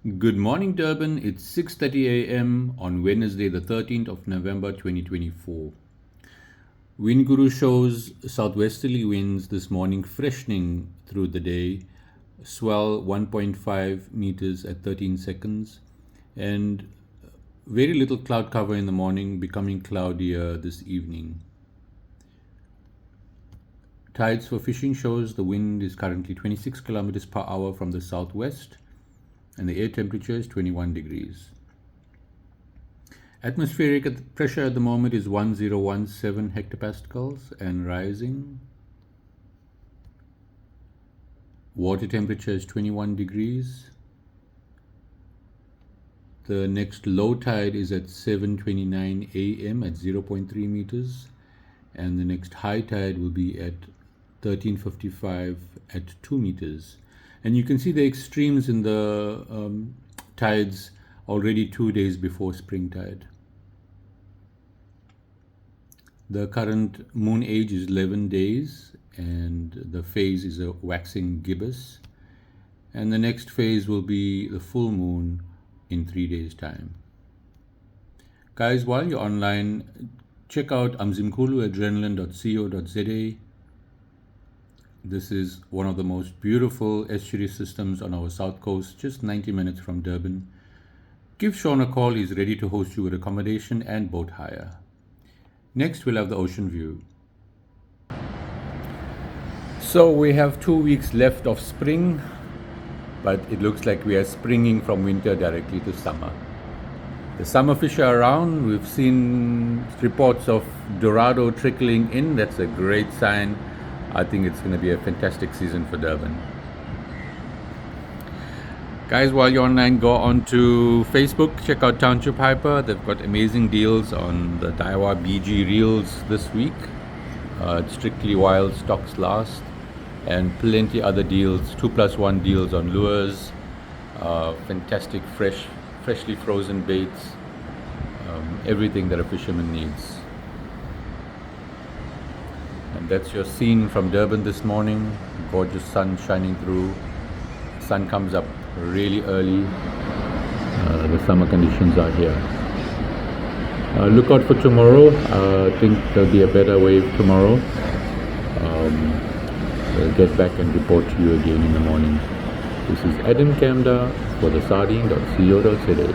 Good morning, Durban. It's 6:30 a.m. on Wednesday, the 13th of November 2024. Wind Guru shows southwesterly winds this morning freshening through the day, swell 1.5 meters at 13 seconds, and very little cloud cover in the morning, becoming cloudier this evening. Tides for fishing shows the wind is currently 26 kilometers per hour from the southwest, and the air temperature is 21 degrees. Atmospheric pressure at the moment is 1017 hectopascals and rising. Water temperature is 21 degrees. The next low tide is at 7:29 a.m. at 0.3 meters, and the next high tide will be at 13:55 at 2 meters. And you can see the extremes in the tides already 2 days before spring tide. The current moon age is 11 days, and the phase is a waxing gibbous. And the next phase will be the full moon in 3 days' time. Guys, while you're online, check out amzimkhuluadrenaline.co.za. This is one of the most beautiful estuary systems on our south coast, just 90 minutes from Durban. Give Sean a call. He's ready to host you with accommodation and boat hire. Next, we'll have the ocean view. So we have 2 weeks left of spring, but it looks like we are springing from winter directly to summer. The summer fish are around. We've seen reports of dorado trickling in. That's a great sign. I think it's going to be a fantastic season for Durban. Guys, while you're online, go on to Facebook, check out Township Hyper. They've got amazing deals on the Daiwa BG reels this week. Strictly wild stocks last, and plenty other deals, 2+1 deals on lures, fantastic freshly frozen baits, everything that a fisherman needs. And that's your scene from Durban this morning. Gorgeous sun shining through. Sun comes up really early. The summer conditions are here. Look out for tomorrow. I think there'll be a better wave tomorrow. We'll get back and report to you again in the morning. This is Adam Kamda for the sardine.co.za.